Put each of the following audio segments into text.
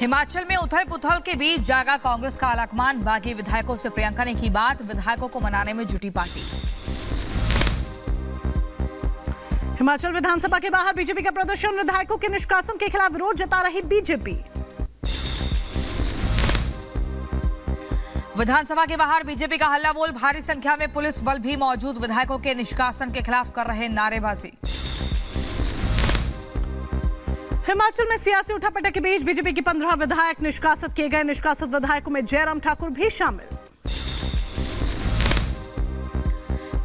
हिमाचल में उथल पुथल के बीच जागा कांग्रेस का आलाकमान। बागी विधायकों से प्रियंका ने की बात, विधायकों को मनाने में जुटी पार्टी। हिमाचल विधानसभा के बाहर बीजेपी का प्रदर्शन, विधायकों के निष्कासन के खिलाफ विरोध जता रही बीजेपी। विधानसभा के बाहर बीजेपी का हल्ला बोल, भारी संख्या में पुलिस बल भी मौजूद, विधायकों के निष्कासन के खिलाफ कर रहे नारेबाजी। हिमाचल में सियासी उठापटक के बीच बीजेपी के 15 विधायक निष्कासित किए गए। निष्कासित विधायकों में जयराम ठाकुर भी शामिल।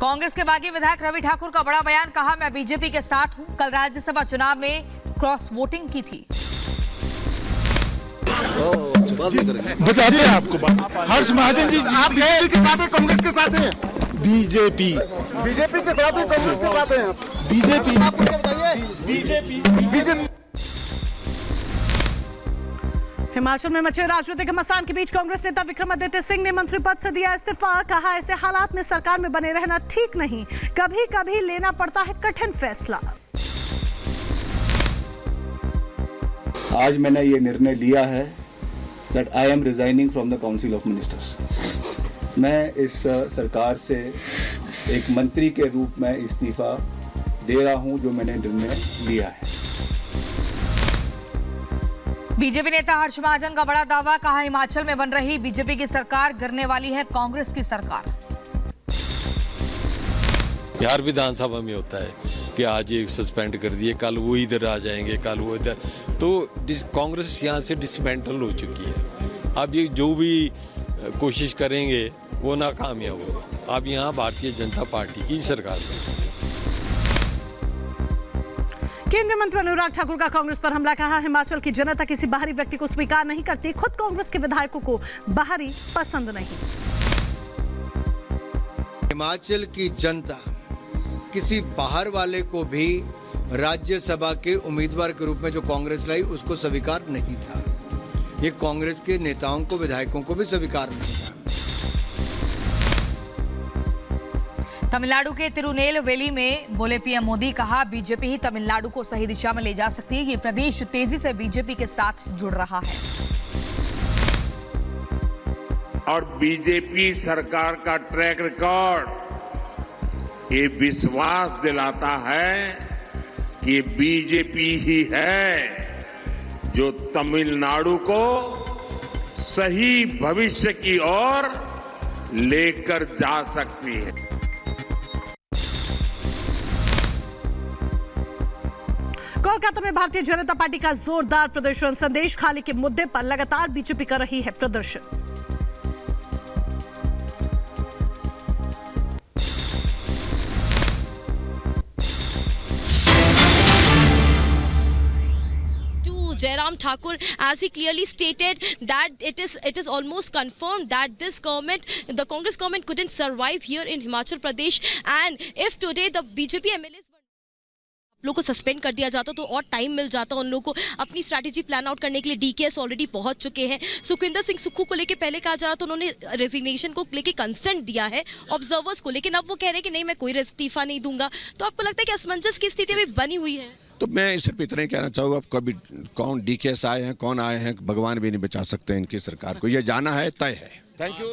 कांग्रेस के बागी विधायक रवि ठाकुर का बड़ा बयान, कहा मैं बीजेपी के साथ हूं, कल राज्यसभा चुनाव में क्रॉस वोटिंग की थी। बताते हैं आपको बात। हर्ष महाजन जी, आप बीजेपी के साथ हैं, कांग्रेस के साथ हैं? बीजेपी के साथ हैं, कांग्रेस के साथ हैं? बीजेपी। हिमाचल में मचे राजनीतिक घमासान के बीच कांग्रेस नेता विक्रमादित्य सिंह ने मंत्री पद से दिया इस्तीफा। कहा ऐसे हालात में सरकार में बने रहना ठीक नहीं, कभी कभी लेना पड़ता है कठिन फैसला। आज मैंने ये निर्णय लिया है that I am resigning from the Council of Ministers। मैं इस सरकार से एक मंत्री के रूप में इस्तीफा दे रहा हूं, जो मैंने निर्णय लिया है। बीजेपी नेता हर्ष महाजन का बड़ा दावा, कहा हिमाचल में बन रही बीजेपी की सरकार गिरने वाली है कांग्रेस की सरकार। बिहार विधानसभा में होता है कि आज ये सस्पेंड कर दिए, कल वो इधर आ जाएंगे, कल वो इधर, तो कांग्रेस यहाँ से डिसमेंटल हो चुकी है। अब ये जो भी कोशिश करेंगे वो नाकामयाब होगा। अब यहाँ भारतीय जनता पार्टी की सरकार है। केंद्रीय मंत्री अनुराग ठाकुर का कांग्रेस पर हमला, कहा हिमाचल की जनता किसी बाहरी व्यक्ति को स्वीकार नहीं करती, खुद कांग्रेस के विधायकों को बाहरी पसंद नहीं। हिमाचल की जनता किसी बाहर वाले को भी राज्यसभा के उम्मीदवार के रूप में जो कांग्रेस लाई उसको स्वीकार नहीं था। ये कांग्रेस के नेताओं को, विधायकों को भी स्वीकार नहीं था। तमिलनाडु के तिरुनेलवेली में बोले पीएम मोदी, कहा बीजेपी ही तमिलनाडु को सही दिशा में ले जा सकती है। ये प्रदेश तेजी से बीजेपी के साथ जुड़ रहा है। और बीजेपी सरकार का ट्रैक रिकॉर्ड ये विश्वास दिलाता है कि बीजेपी ही है जो तमिलनाडु को सही भविष्य की ओर लेकर जा सकती है। कोलकाता में भारतीय जनता पार्टी का जोरदार प्रदर्शन, संदेश खाली के मुद्दे पर लगातार बीजेपी कर रही है प्रदर्शन। Jairam Thakur, as he clearly stated that it is almost confirmed that this government, the Congress government, couldn't survive here in Himachal Pradesh, and if today the BJP MLAs लोगों को सस्पेंड कर दिया जाता तो और टाइम मिल जाता उन लोगों को अपनी स्ट्रैटेजी प्लान आउट करने के लिए। डीकेएस ऑलरेडी पहुंच चुके हैं। सुखविंदर सिंह सुक्खू को लेके पहले कहा जा रहा था उन्होंने रेजिग्नेशन को लेके कंसेंट दिया है ऑब्जर्वर्स को, लेकिन अब वो कह रहे हैं कि नहीं मैं कोई इस्तीफा नहीं दूंगा। तो आपको लगता है कि असमंजस की स्थिति भी बनी हुई है? तो मैं सिर्फ इतना ही कहना चाहूँगा, कभी कौन डीकेएस आए हैं, कौन आए हैं, भगवान भी नहीं बचा सकते इनकी सरकार को, ये जाना है, तय है। Thank you.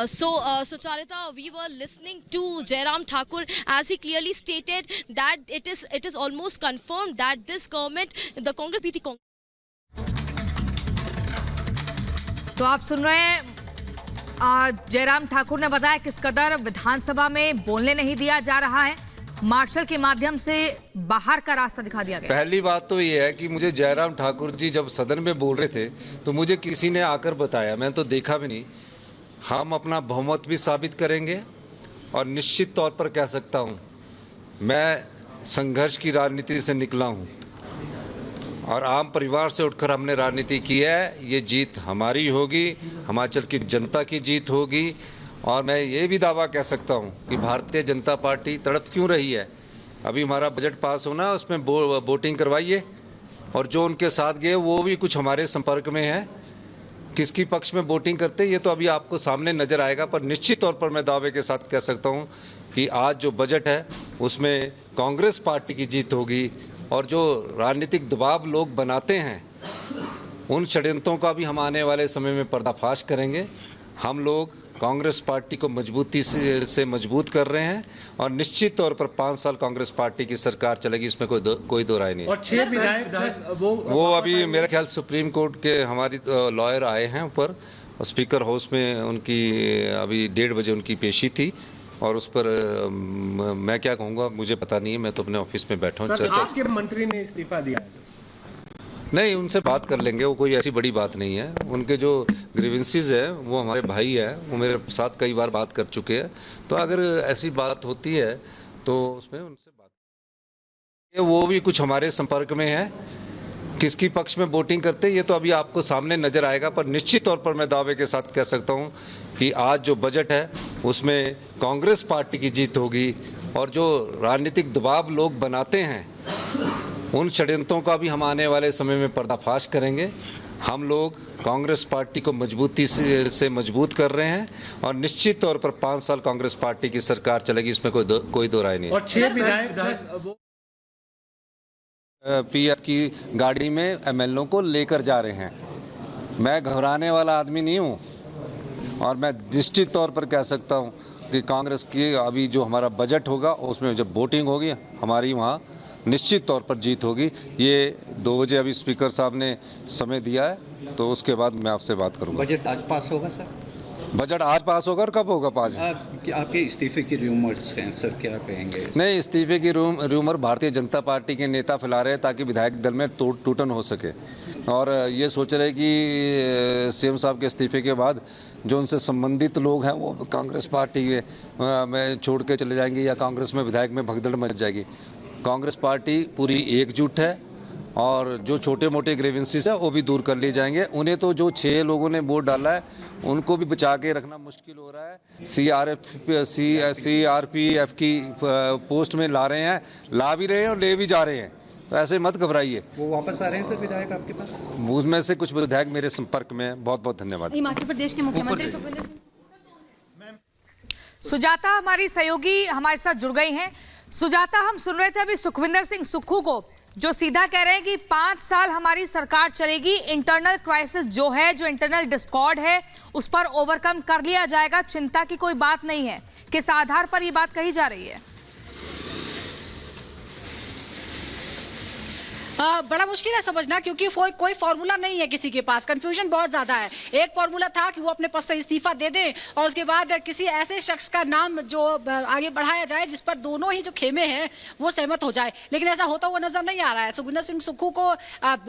So Charita, we were listening to Jairam Thakur as he clearly stated that it is almost confirmed that this government, the Congress PT तो आप सुन रहे हैं जयराम ठाकुर ने बताया किस कदर विधानसभा में बोलने नहीं दिया जा रहा है, मार्शल के माध्यम से बाहर का रास्ता दिखा दिया गया। पहली बात तो ये है कि मुझे जयराम ठाकुर जी जब सदन में बोल रहे थे तो मुझे किसी ने आकर बताया, मैंने तो देखा भी नहीं। हम अपना बहुमत भी साबित करेंगे और निश्चित तौर पर कह सकता हूँ मैं संघर्ष की राजनीति से निकला हूँ और आम परिवार से उठकर हमने राजनीति की है। ये जीत हमारी होगी, हिमाचल की जनता की जीत होगी। और मैं ये भी दावा कह सकता हूँ कि भारतीय जनता पार्टी तड़प क्यों रही है। अभी हमारा बजट पास होना है, उसमें वोटिंग करवाइए, और जो उनके साथ गए वो भी कुछ हमारे संपर्क में है। किसकी पक्ष में वोटिंग करते ये तो अभी आपको सामने नजर आएगा, पर निश्चित तौर पर मैं दावे के साथ कह सकता हूँ कि आज जो बजट है उसमें कांग्रेस पार्टी की जीत होगी। और जो राजनीतिक दबाव लोग बनाते हैं उन षड्यंत्रों का भी हम आने वाले समय में पर्दाफाश करेंगे। हम लोग कांग्रेस पार्टी को मजबूती से मजबूत कर रहे हैं और निश्चित तौर पर 5 साल कांग्रेस पार्टी की सरकार चलेगी, इसमें कोई दो राय नहीं है। और 6 विधायक वो अभी मेरे ख्याल सुप्रीम कोर्ट के हमारी लॉयर आए हैं ऊपर, स्पीकर हाउस में उनकी अभी 1:30 बजे उनकी पेशी थी और उस पर मैं क्या कहूँगा मुझे पता नहीं है, मैं तो अपने ऑफिस में बैठा हूँ। आपके मंत्री ने इस्तीफा दिया है? नहीं, उनसे बात कर लेंगे, वो कोई ऐसी बड़ी बात नहीं है। उनके जो ग्रीवेंसेस है वो हमारे भाई है, वो मेरे साथ कई बार बात कर चुके हैं, तो अगर ऐसी बात होती है तो उसमें उनसे बात, वो भी कुछ हमारे संपर्क में है। किसकी पक्ष में वोटिंग करते हैं ये तो अभी आपको सामने नजर आएगा, पर निश्चित तौर पर मैं दावे के साथ कह सकता हूँ कि आज जो बजट है उसमें कांग्रेस पार्टी की जीत होगी और जो राजनीतिक दबाव लोग बनाते हैं उन षड्यंत्रों का भी हम आने वाले समय में पर्दाफाश करेंगे। हम लोग कांग्रेस पार्टी को मजबूती से मजबूत कर रहे हैं और निश्चित तौर पर 5 साल कांग्रेस पार्टी की सरकार चलेगी, इसमें कोई दो राय नहीं है। और 6 विधायक पीएफ की गाड़ी में एमएलओ को लेकर जा रहे हैं। मैं घबराने वाला आदमी नहीं हूं और मैं निश्चित तौर पर कह सकता हूं कि कांग्रेस की अभी जो हमारा बजट होगा उसमें जब वोटिंग होगी हमारी वहां निश्चित तौर पर जीत होगी। ये 2 बजे अभी स्पीकर साहब ने समय दिया है, तो उसके बाद मैं आपसे बात करूंगा। बजट आज पास होगा सर? बजट आज पास होगा और कब होगा पास? आपके इस्तीफे की रूमर्स हैं सर, क्या कहेंगे? नहीं, इस्तीफे की रूमर भारतीय जनता पार्टी के नेता फैला रहे हैं ताकि विधायक दल में टूटन हो सके और ये सोच रहे कि सीएम साहब के इस्तीफे के बाद जो उनसे संबंधित लोग हैं वो कांग्रेस पार्टी में छोड़ के चले जाएंगे या कांग्रेस में विधायक में भगदड़ मच जाएगी। कांग्रेस पार्टी पूरी एकजुट है और जो छोटे मोटे ग्रीवेंसेस है वो भी दूर कर लिए जाएंगे। उन्हें तो जो 6 लोगों ने वोट डाला है उनको भी बचा के रखना मुश्किल हो रहा है। सीआरपीएफ की पोस्ट में ला रहे हैं, ला भी रहे हैं और ले भी जा रहे हैं, तो ऐसे मत घबराइए। वो वापस आ रहे हैं सर विधायक आपके पास? उनमें से कुछ विधायक मेरे संपर्क में हैं। बहुत बहुत धन्यवाद। हिमाचल प्रदेश के मुख्यमंत्री सुजाता हमारी सहयोगी हमारे साथ जुड़ गई हैं। सुजाता, हम सुन रहे थे अभी सुखविंदर सिंह सुक्खू को जो सीधा कह रहे हैं कि 5 साल हमारी सरकार चलेगी, इंटरनल क्राइसिस जो है, जो इंटरनल डिस्कॉर्ड है, उस पर ओवरकम कर लिया जाएगा, चिंता की कोई बात नहीं है। किस आधार पर ये बात कही जा रही है? बड़ा मुश्किल है समझना, क्योंकि कोई फॉर्मूला नहीं है किसी के पास। कंफ्यूजन बहुत ज्यादा है। एक फॉर्मूला था कि वो अपने पद से इस्तीफा दे दें और उसके बाद किसी ऐसे शख्स का नाम जो आगे बढ़ाया जाए जिस पर दोनों ही जो खेमे हैं वो सहमत हो जाए, लेकिन ऐसा होता हुआ नजर नहीं आ रहा है। सुखविंदर सिंह सुक्खू को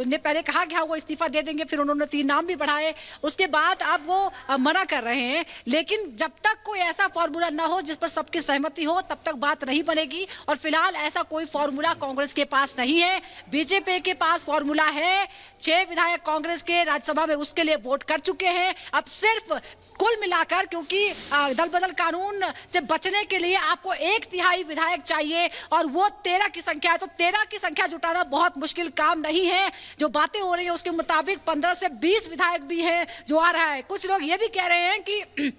ने पहले कहा कि हाँ वो इस्तीफा दे देंगे, फिर उन्होंने 3 नाम भी बढ़ाए, उसके बाद अब वो मना कर रहे हैं। लेकिन जब तक कोई ऐसा फॉर्मूला ना हो जिस पर सबकी सहमति हो तब तक बात नहीं बनेगी और फिलहाल ऐसा कोई फॉर्मूला कांग्रेस के पास नहीं है। बीजेपी के पास फॉर्मूला है। 6 विधायक कांग्रेस के राज्यसभा में उसके लिए वोट कर चुके हैं। अब सिर्फ कुल मिलाकर, क्योंकि दल बदल कानून से बचने के लिए आपको 1/3 विधायक चाहिए और वो 13 की संख्या है, तो 13 की संख्या जुटाना बहुत मुश्किल काम नहीं है। जो बातें हो रही है उसके मुताबिक 15 से 20 विधायक भी हैं जो आ रहा है। कुछ लोग ये भी कह रहे हैं कि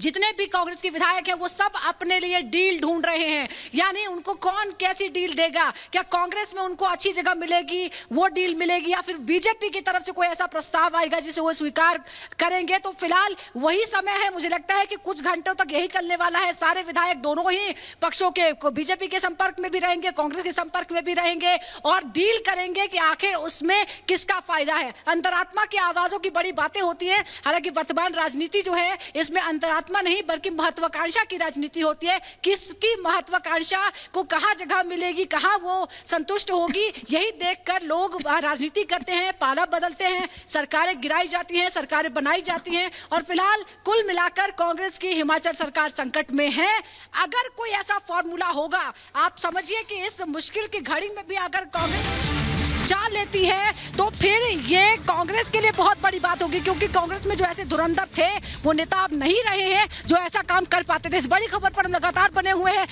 जितने भी कांग्रेस के विधायक हैं वो सब अपने लिए डील ढूंढ रहे हैं, यानी उनको कौन कैसी डील देगा, क्या कांग्रेस में उनको अच्छी जगह मिलेगी, वो डील मिलेगी, या फिर बीजेपी की तरफ से कोई ऐसा प्रस्ताव आएगा जिसे वो स्वीकार करेंगे। तो फिलहाल वही समय है, मुझे लगता है कि कुछ घंटों तक यही चलने वाला है। सारे विधायक दोनों ही पक्षों के, बीजेपी के संपर्क में भी रहेंगे, कांग्रेस के संपर्क में भी रहेंगे और डील करेंगे कि आखिर उसमें किसका फायदा है। अंतरात्मा की आवाजों की बड़ी बातें होती है। हालांकि वर्तमान राजनीति जो है इसमें अंतरात्मा नहीं बल्कि महत्वाकांक्षा की राजनीति होती है। किसकी महत्वाकांक्षा को कहां जगह मिलेगी, कहां वो संतुष्ट होगी, यही देखकर लोग राजनीति करते हैं, पाला बदलते हैं, सरकारें गिराई जाती हैं, सरकारें बनाई जाती हैं और फिलहाल कुल मिलाकर कांग्रेस की हिमाचल सरकार संकट में है। अगर कोई ऐसा फॉर्मूला होगा, आप समझिए कि इस मुश्किल की घड़ी में भी अगर कांग्रेस चाल लेती है तो फिर ये कांग्रेस के लिए बहुत बड़ी बात होगी, क्योंकि कांग्रेस में जो ऐसे धुरंधर थे वो नेता अब नहीं रहे हैं जो ऐसा काम कर पाते थे। इस बड़ी खबर पर हम लगातार बने हुए हैं।